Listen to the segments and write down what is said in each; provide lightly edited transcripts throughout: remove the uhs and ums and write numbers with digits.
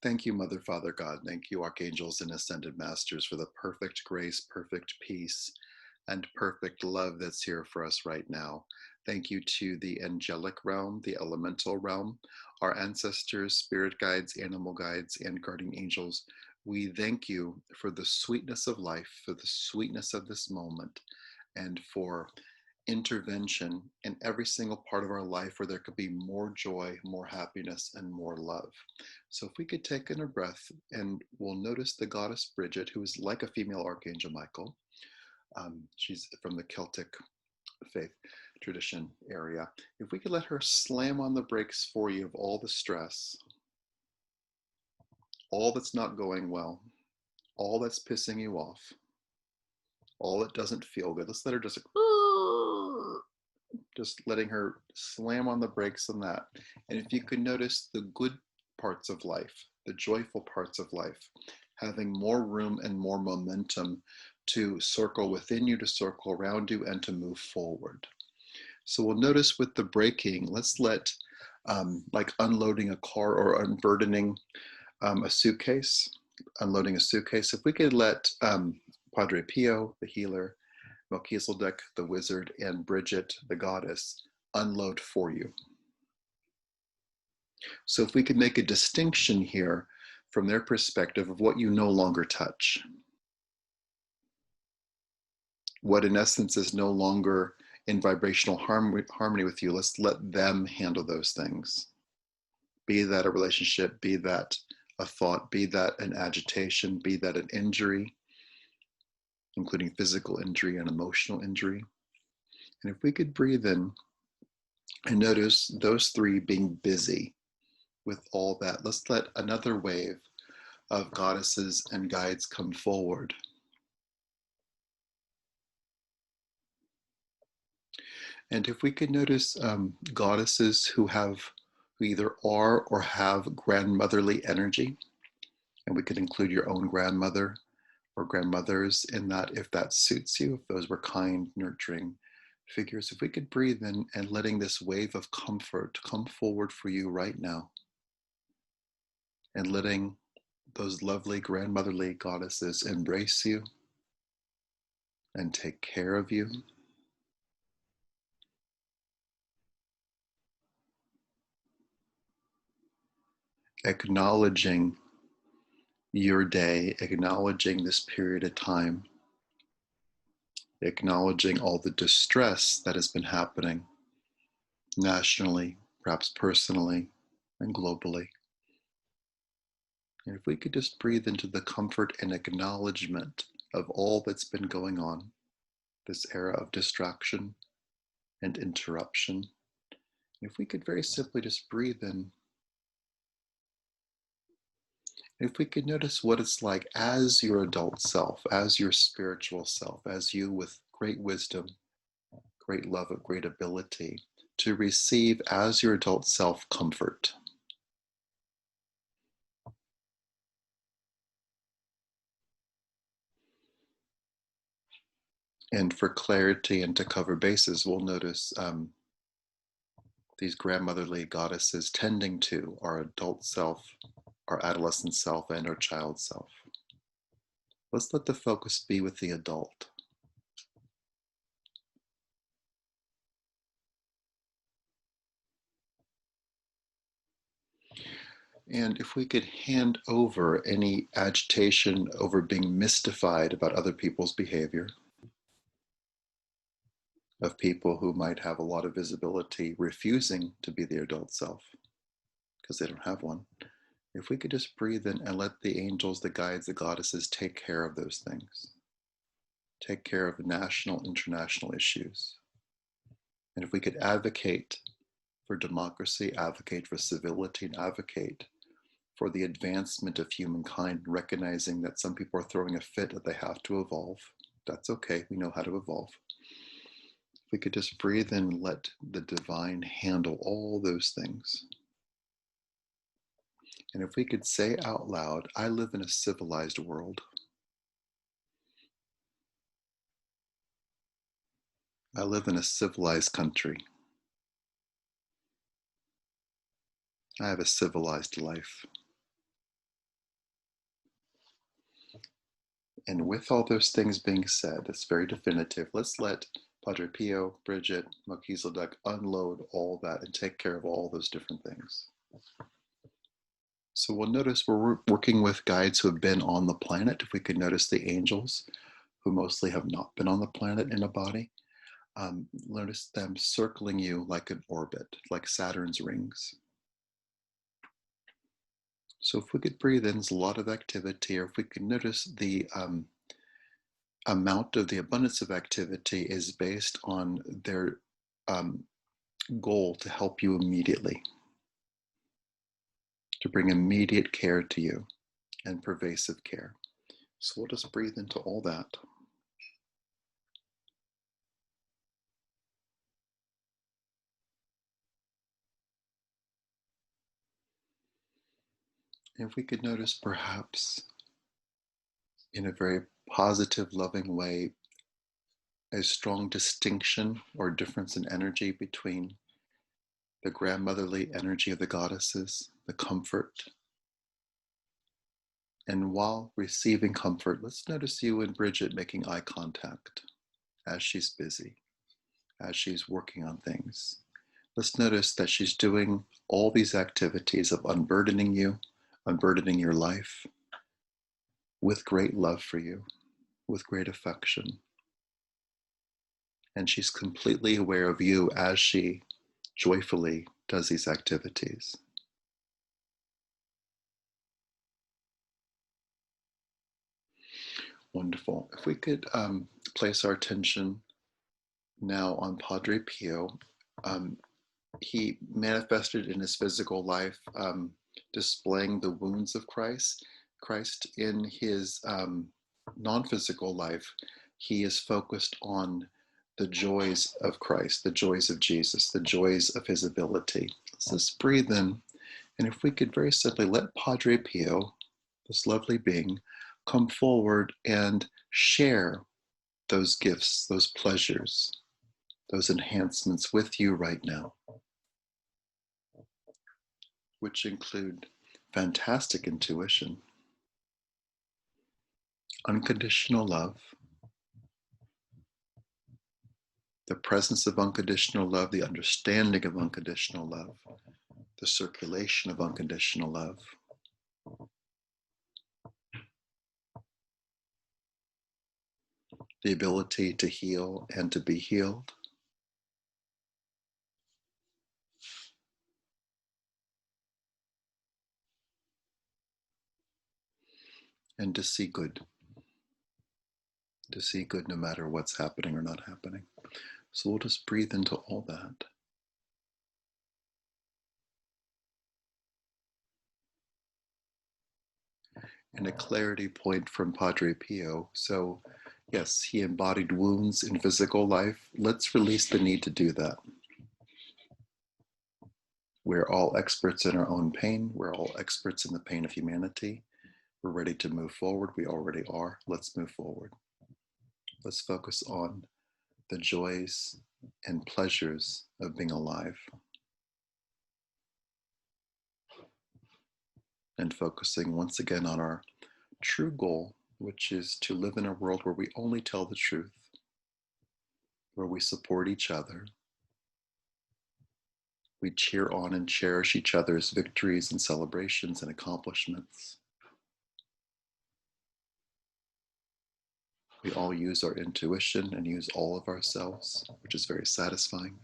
Thank you, Mother, Father, God. Thank you, Archangels and Ascended Masters, for the perfect grace, perfect peace, and perfect love that's here for us right now. Thank you to the angelic realm, the elemental realm, our ancestors, spirit guides, animal guides, and guardian angels. We thank you for the sweetness of life, for the sweetness of this moment, and for intervention in every single part of our life where there could be more joy, more happiness, and more love. So if we could take in a breath and we'll notice the goddess Bridget, who is like a female Archangel Michael. She's from the Celtic faith tradition area. If we could let her slam on the brakes for you of all the stress, all that's not going well, all that's pissing you off, all that doesn't feel good. Let's let her just letting her slam on the brakes on that. And if you could notice the good parts of life, the joyful parts of life, having more room and more momentum to circle within you, to circle around you, and to move forward. So we'll notice with the braking, let's let, like unloading a car or unburdening a suitcase, unloading a suitcase, if we could let Padre Pio, the healer, Melchizedek, the wizard, and Bridget, the goddess, unload for you. So if we could make a distinction here from their perspective of what you no longer touch, what in essence is no longer in vibrational harmony with you, let's let them handle those things. Be that a relationship, be that a thought, be that an agitation, be that an injury, including physical injury and emotional injury. And if we could breathe in and notice those three being busy with all that, let's let another wave of goddesses and guides come forward. And if we could notice goddesses who either are or have grandmotherly energy, and we could include your own grandmother or grandmothers in that if that suits you, if those were kind, nurturing figures, if we could breathe in and letting this wave of comfort come forward for you right now, and letting those lovely grandmotherly goddesses embrace you and take care of you. Acknowledging your day, acknowledging this period of time, acknowledging all the distress that has been happening nationally, perhaps personally, and globally. And if we could just breathe into the comfort and acknowledgement of all that's been going on, this era of distraction and interruption, if we could very simply just breathe in, if we could notice what it's like as your adult self, as your spiritual self, as you with great wisdom, great love, great ability to receive as your adult self comfort. And for clarity and to cover bases, we'll notice these grandmotherly goddesses tending to our adult self, our adolescent self, and our child self. Let's let the focus be with the adult. And if we could hand over any agitation over being mystified about other people's behavior, of people who might have a lot of visibility refusing to be their adult self because they don't have one. If we could just breathe in and let the angels, the guides, the goddesses take care of those things, take care of national, international issues. And if we could advocate for democracy, advocate for civility, and advocate for the advancement of humankind, recognizing that some people are throwing a fit that they have to evolve. That's okay, we know how to evolve. If we could just breathe in and let the divine handle all those things. And if we could say out loud, I live in a civilized world. I live in a civilized country. I have a civilized life. And with all those things being said, it's very definitive. Let's let Padre Pio, Bridget, Melchizedek unload all that and take care of all those different things. So we'll notice we're working with guides who have been on the planet. If we could notice the angels who mostly have not been on the planet in a body, notice them circling you like an orbit, like Saturn's rings. So if we could breathe in, there's a lot of activity, or if we could notice the amount of the abundance of activity is based on their goal to help you immediately, to bring immediate care to you and pervasive care. So we'll just breathe into all that. If we could notice perhaps in a very positive, loving way, a strong distinction or difference in energy between the grandmotherly energy of the goddesses, the comfort. And while receiving comfort, let's notice you and Bridget making eye contact as she's busy, as she's working on things. Let's notice that she's doing all these activities of unburdening you, unburdening your life with great love for you, with great affection. And she's completely aware of you as she joyfully does these activities. Wonderful. If we could place our attention now on Padre Pio. He manifested in his physical life, displaying the wounds of Christ. Christ in his non-physical life, he is focused on the joys of Christ, the joys of Jesus, the joys of his ability. Let's just breathe in. And if we could very simply let Padre Pio, this lovely being, come forward and share those gifts, those pleasures, those enhancements with you right now, which include fantastic intuition, unconditional love, the presence of unconditional love, the understanding of unconditional love, the circulation of unconditional love, the ability to heal and to be healed, and to see good no matter what's happening or not happening. So we'll just breathe into all that. And a clarity point from Padre Pio. So yes, he embodied wounds in physical life. Let's release the need to do that. We're all experts in our own pain. We're all experts in the pain of humanity. We're ready to move forward. We already are. Let's move forward. Let's focus on the joys and pleasures of being alive. And focusing once again on our true goal, which is to live in a world where we only tell the truth, where we support each other, we cheer on and cherish each other's victories and celebrations and accomplishments. We all use our intuition and use all of ourselves, which is very satisfying.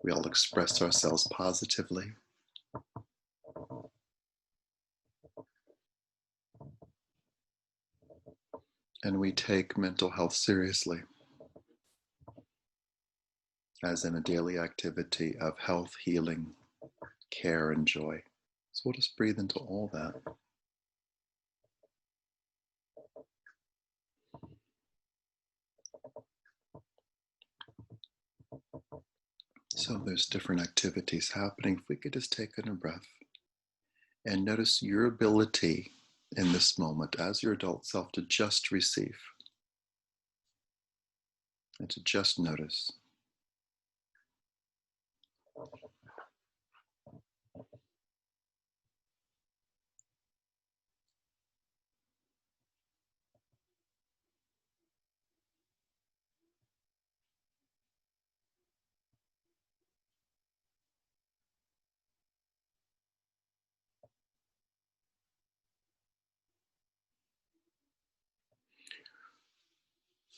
We all express ourselves positively. And we take mental health seriously, as in a daily activity of health, healing, care, and joy. So we'll just breathe into all that. So there's different activities happening. If we could just take in a breath and notice your ability in this moment as your adult self to just receive and to just notice.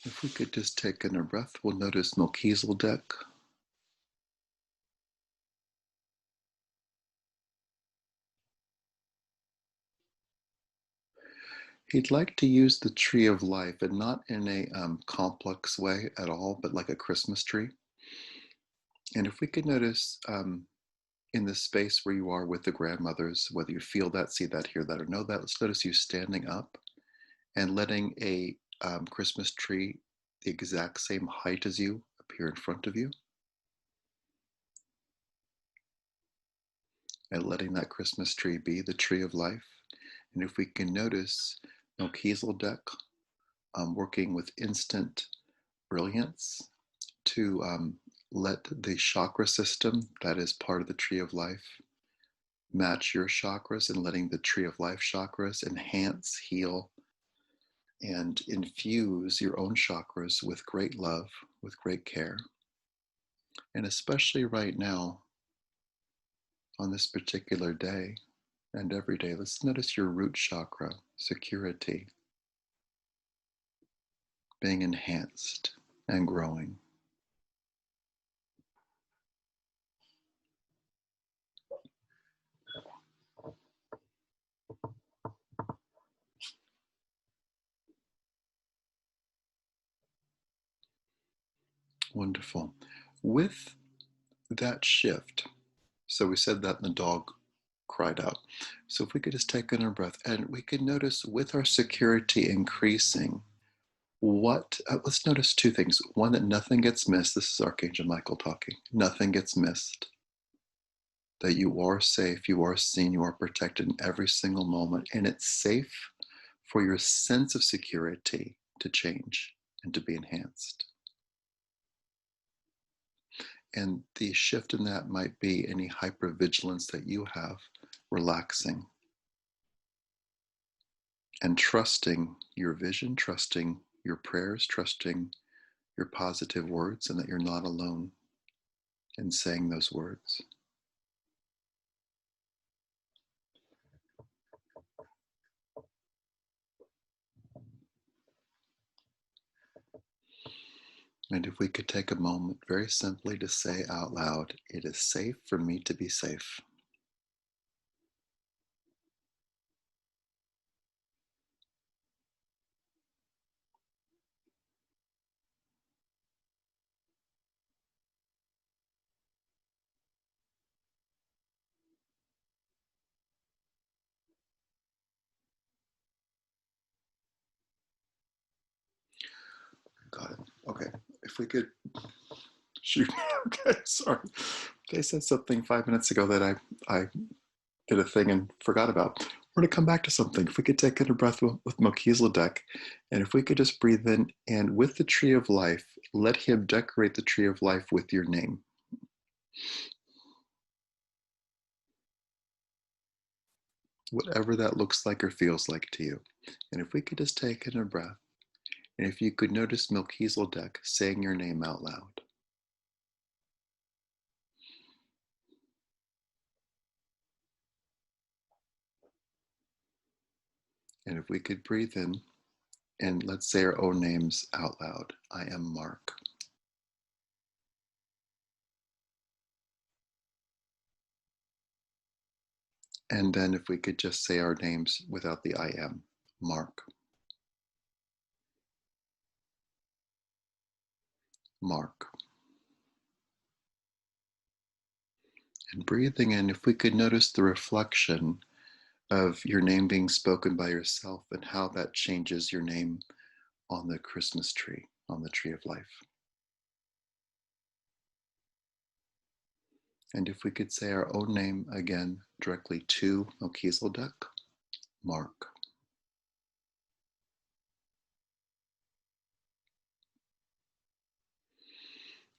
If we could just take in a breath, we'll notice Melchizedek. He'd like to use the tree of life, and not in a complex way at all, but like a Christmas tree. And if we could notice in the space where you are with the grandmothers, whether you feel that, see that, hear that, or know that, let's notice you standing up and letting a Christmas tree the exact same height as you appear in front of you, and letting that Christmas tree be the tree of life. And if we can notice Melchizedek working with instant brilliance to let the chakra system that is part of the tree of life match your chakras, and letting the tree of life chakras enhance, heal, and infuse your own chakras with great love, with great care. And especially right now, on this particular day and every day, let's notice your root chakra, security, being enhanced and growing. Wonderful. With that shift, so we said that and the dog cried out. So if we could just take in our breath, and we could notice with our security increasing, let's notice two things. One, that nothing gets missed. This is Archangel Michael talking. Nothing gets missed. That you are safe, you are seen, you are protected in every single moment. And it's safe for your sense of security to change and to be enhanced. And the shift in that might be any hypervigilance that you have, relaxing and trusting your vision, trusting your prayers, trusting your positive words, and that you're not alone in saying those words. And if we could take a moment very simply to say out loud, it is safe for me to be safe. Got it. Okay. If we could shoot. Okay, sorry. Okay, I said something 5 minutes ago that I did a thing and forgot about. We're going to come back to something. If we could take in a breath with Melchizedek, and if we could just breathe in, and with the tree of life, let him decorate the tree of life with your name. Whatever that looks like or feels like to you. And if we could just take in a breath, and if you could notice Melchizedek saying your name out loud. And if we could breathe in, and let's say our own names out loud. I am Mark. And then if we could just say our names without the I am. Mark. Mark. And breathing in, if we could notice the reflection of your name being spoken by yourself and how that changes your name on the Christmas tree, on the tree of life. And if we could say our own name again directly to Melchizedek, Mark.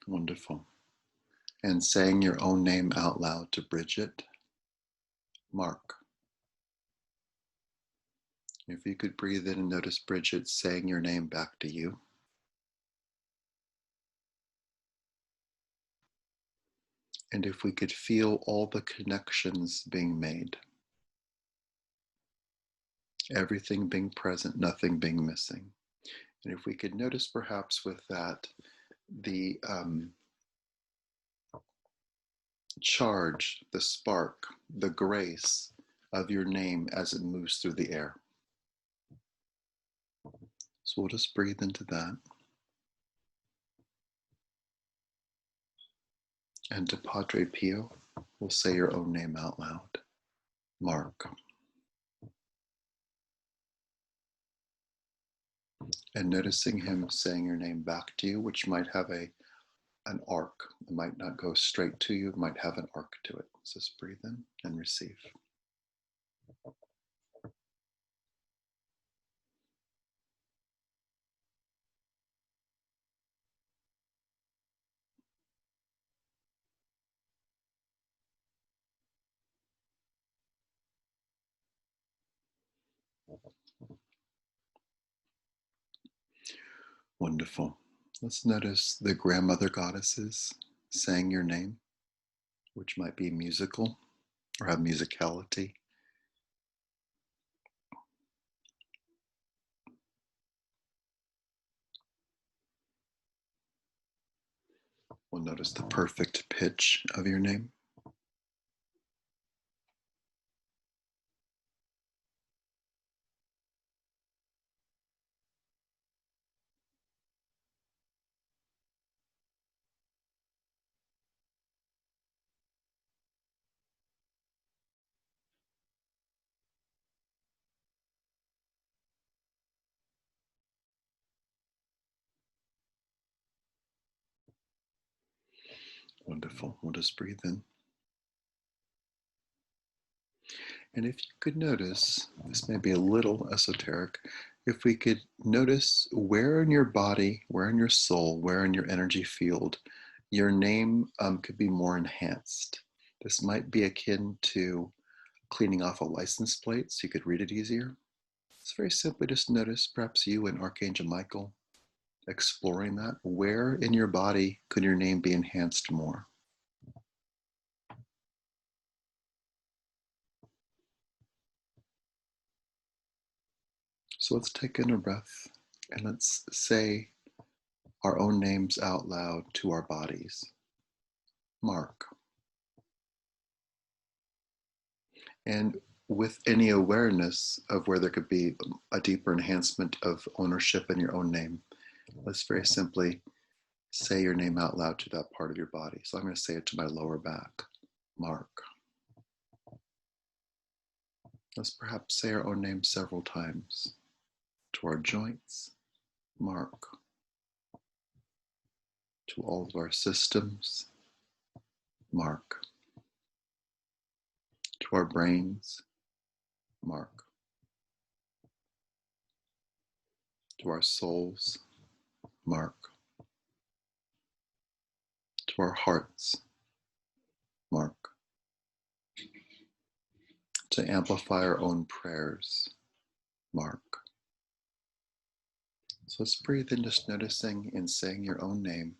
Wonderful. And saying your own name out loud to Bridget, Mark. If you could breathe in and notice Bridget saying your name back to you. And if we could feel all the connections being made, everything being present, nothing being missing. And if we could notice perhaps with that, the charge, the spark, the grace of your name as it moves through the air. So we'll just breathe into that. And to Padre Pio, we'll say your own name out loud. Mark. And noticing him saying your name back to you, which might have an arc. It might not go straight to you, it might have an arc to it. So just breathe in and receive. Wonderful. Let's notice the grandmother goddesses saying your name, which might be musical or have musicality. We'll notice the perfect pitch of your name. Wonderful. We'll just breathe in. And if you could notice, this may be a little esoteric, if we could notice where in your body, where in your soul, where in your energy field, your name could be more enhanced. This might be akin to cleaning off a license plate so you could read it easier. It's very simply just notice perhaps you and Archangel Michael exploring that. Where in your body could your name be enhanced more? So let's take in a breath and let's say our own names out loud to our bodies. Mark. And with any awareness of where there could be a deeper enhancement of ownership in your own name, let's very simply say your name out loud to that part of your body. So I'm going to say it to my lower back. Mark. Let's perhaps say our own name several times. To our joints. Mark. To all of our systems. Mark. To our brains. Mark. To our souls. Mark. To our hearts. Mark. To amplify our own prayers. Mark. So let's breathe in, just noticing and saying your own name,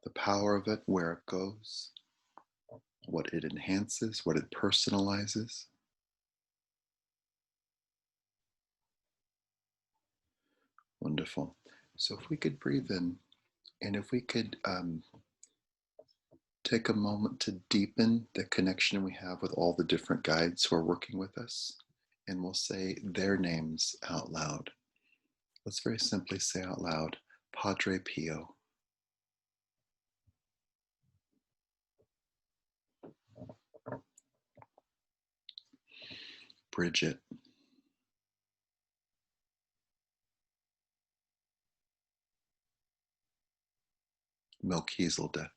the power of it, where it goes, what it enhances, what it personalizes. Wonderful. So if we could breathe in, and if we could take a moment to deepen the connection we have with all the different guides who are working with us, and we'll say their names out loud. Let's very simply say out loud, Padre Pio. Bridget. Melchizedek.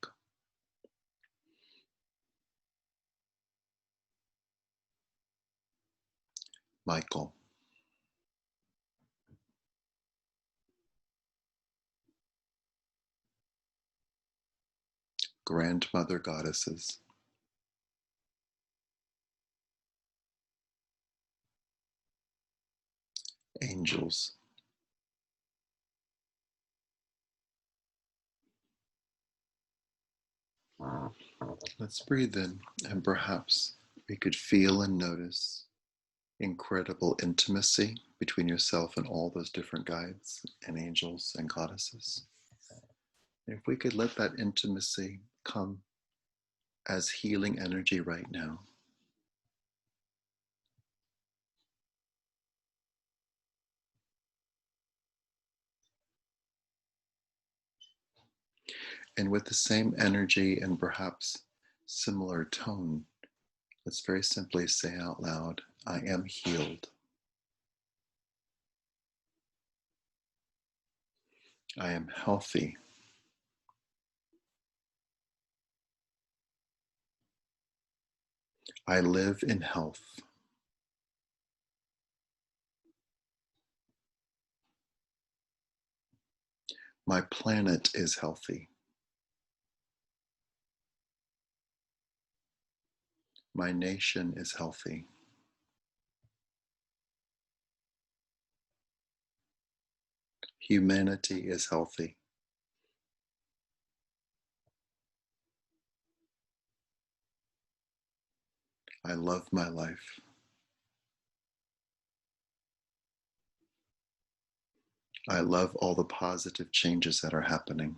Michael. Grandmother goddesses. Angels. Let's breathe in, and perhaps we could feel and notice incredible intimacy between yourself and all those different guides and angels and goddesses. And if we could let that intimacy come as healing energy right now. And with the same energy and perhaps similar tone, let's very simply say out loud, I am healed. I am healthy. I live in health. My planet is healthy. My nation is healthy. Humanity is healthy. I love my life. I love all the positive changes that are happening.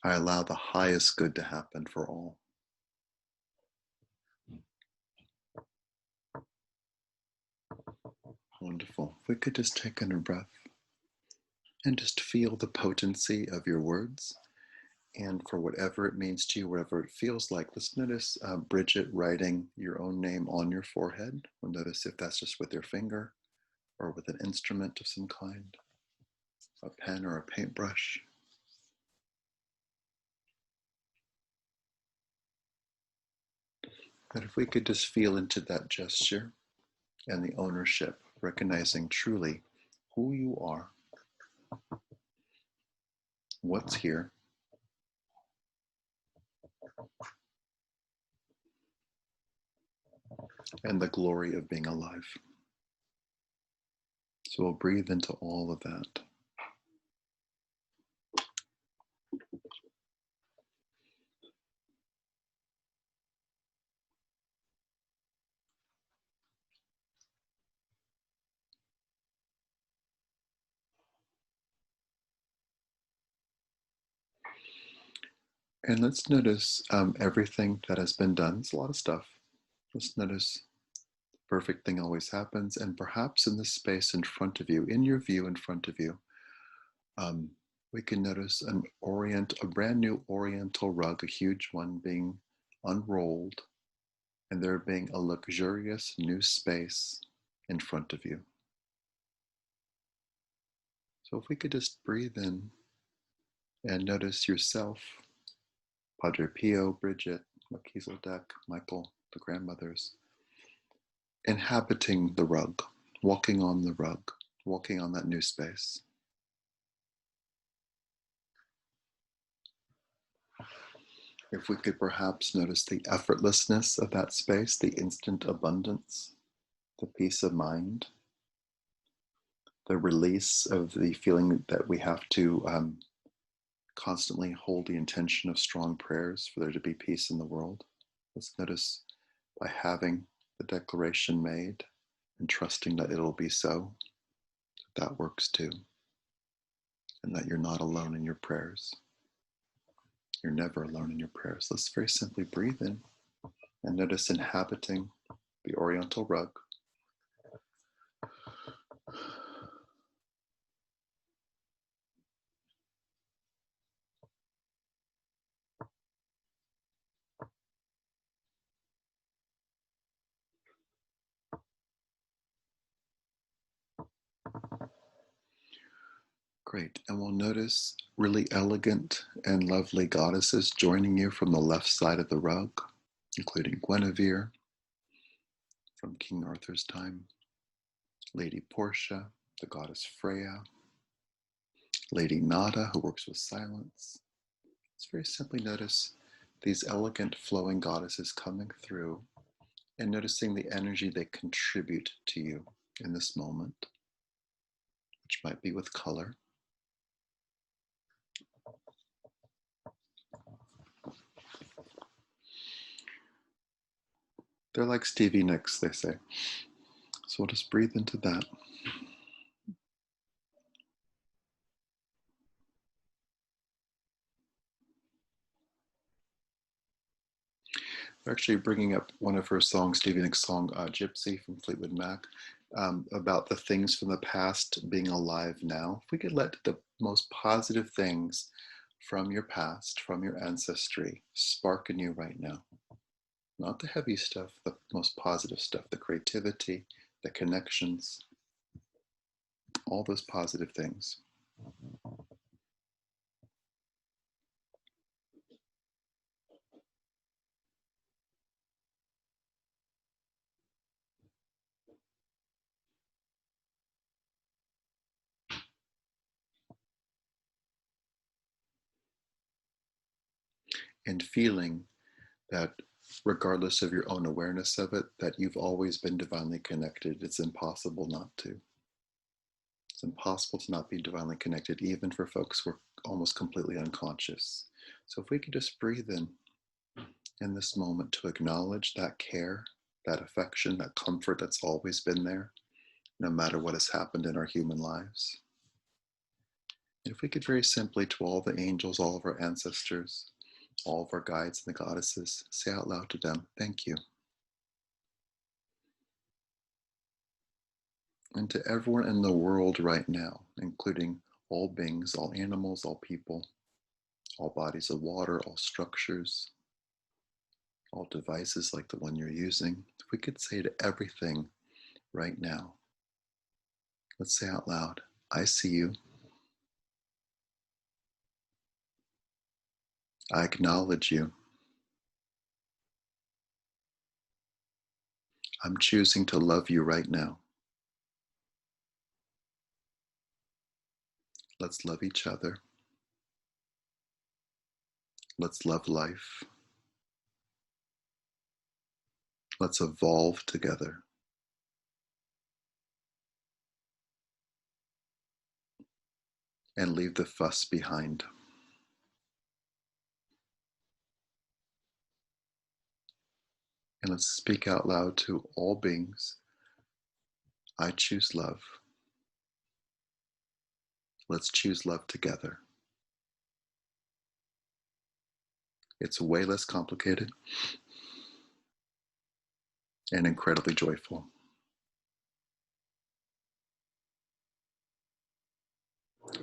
I allow the highest good to happen for all. Wonderful. If we could just take in a breath and just feel the potency of your words. And for whatever it means to you, whatever it feels like, let's notice Bridget writing your own name on your forehead. We'll notice if that's just with your finger or with an instrument of some kind, a pen or a paintbrush. But if we could just feel into that gesture and the ownership, recognizing truly who you are, what's here, and the glory of being alive. So we'll breathe into all of that. And let's notice everything that has been done. It's a lot of stuff. Let's notice the perfect thing always happens. And perhaps in this space in front of you, in your view in front of you, we can notice a brand new oriental rug, a huge one being unrolled, and there being a luxurious new space in front of you. So if we could just breathe in and notice yourself, Padre Pio, Bridget, Melchizedek, Michael, the grandmothers, inhabiting the rug, walking on the rug, walking on that new space. If we could perhaps notice the effortlessness of that space, the instant abundance, the peace of mind, the release of the feeling that we have to constantly hold the intention of strong prayers for there to be peace in the world. Let's notice by having the declaration made and trusting that it'll be so, that works too, and that you're not alone in your prayers. You're never alone in your prayers. Let's very simply breathe in and notice inhabiting the oriental rug. Great. And we'll notice really elegant and lovely goddesses joining you from the left side of the rug, including Guinevere from King Arthur's time, Lady Portia, the goddess Freya, Lady Nada, who works with silence. Let's very simply notice these elegant flowing goddesses coming through and noticing the energy they contribute to you in this moment, which might be with color. They're like Stevie Nicks, they say. So we'll just breathe into that. They're actually bringing up one of her songs, Stevie Nicks' song, Gypsy from Fleetwood Mac, about the things from the past being alive now. If we could let the most positive things from your past, from your ancestry, spark in you right now. Not the heavy stuff, the most positive stuff, the creativity, the connections, all those positive things. And feeling that regardless of your own awareness of it, that you've always been divinely connected. It's impossible not to. It's impossible to not be divinely connected, even for folks who are almost completely unconscious. So if we could just breathe in this moment to acknowledge that care, that affection, that comfort that's always been there, no matter what has happened in our human lives. And if we could very simply, to all the angels, all of our ancestors, all of our guides and the goddesses, say out loud to them, thank you. And to everyone in the world right now, including all beings, all animals, all people, all bodies of water, all structures, all devices like the one you're using, if we could say to everything right now, let's say out loud, I see you. I acknowledge you. I'm choosing to love you right now. Let's love each other. Let's love life. Let's evolve together. And leave the fuss behind. And let's speak out loud to all beings. I choose love. Let's choose love together. It's way less complicated and incredibly joyful.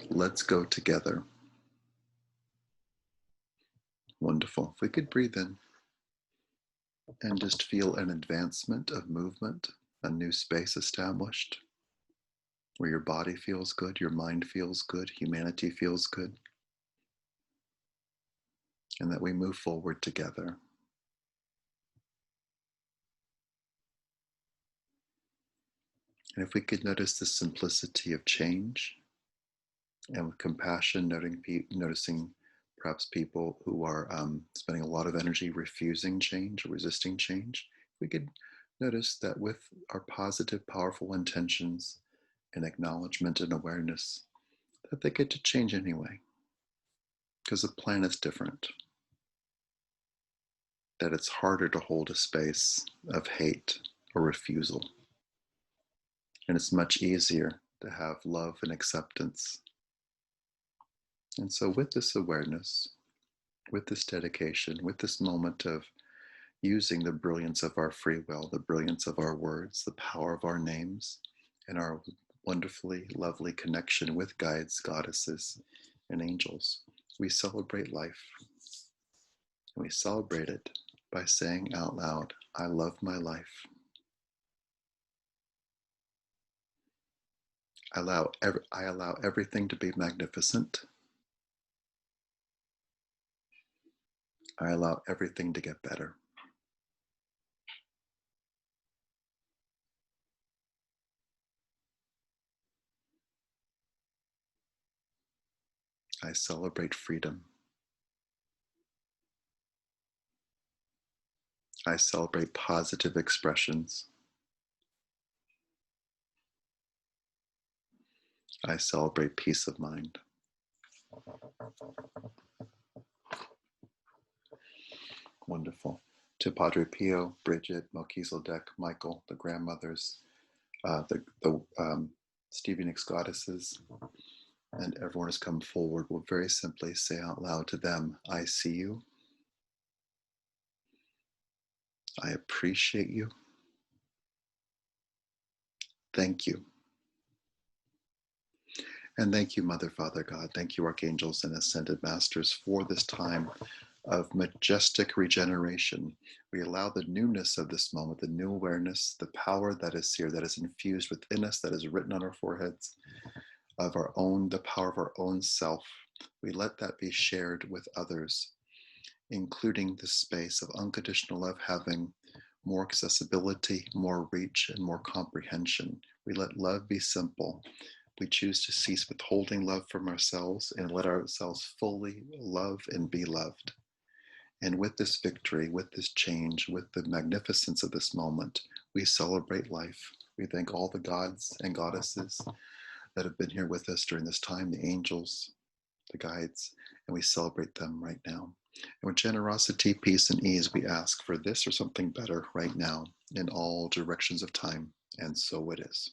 Let's go together. Wonderful. If we could breathe in and just feel an advancement of movement, a new space established where your body feels good, your mind feels good, humanity feels good, and that we move forward together. And if we could notice the simplicity of change, and with compassion, noticing perhaps people who are spending a lot of energy refusing change or resisting change, we could notice that with our positive, powerful intentions and acknowledgement and awareness, that they get to change anyway, because the planet's different, that it's harder to hold a space of hate or refusal. And it's much easier to have love and acceptance. And so with this awareness, with this dedication, with this moment of using the brilliance of our free will, the brilliance of our words, the power of our names, and our wonderfully lovely connection with guides, goddesses, and angels, we celebrate life. And we celebrate it by saying out loud, I love my life. I allow everything to be magnificent. I allow everything to get better. I celebrate freedom. I celebrate positive expressions. I celebrate peace of mind. Wonderful. to Padre Pio, Bridget, Melchizedek, Michael, the grandmothers, the Stevie Nicks goddesses, and everyone has come forward, will very simply say out loud to them, I see you, I appreciate you, thank you. And thank you, Mother, Father, God. Thank you, archangels and ascended masters, for this time of majestic regeneration. We allow the newness of this moment, the new awareness, the power that is here, that is infused within us, that is written on our foreheads, of our own, the power of our own self. We let that be shared with others, including the space of unconditional love having more accessibility, more reach, and more comprehension. We let love be simple. We choose to cease withholding love from ourselves and let ourselves fully love and be loved. And with this victory, with this change, with the magnificence of this moment, we celebrate life. We thank all the gods and goddesses that have been here with us during this time, the angels, the guides, and we celebrate them right now. And with generosity, peace, and ease, we ask for this or something better right now in all directions of time. And so it is.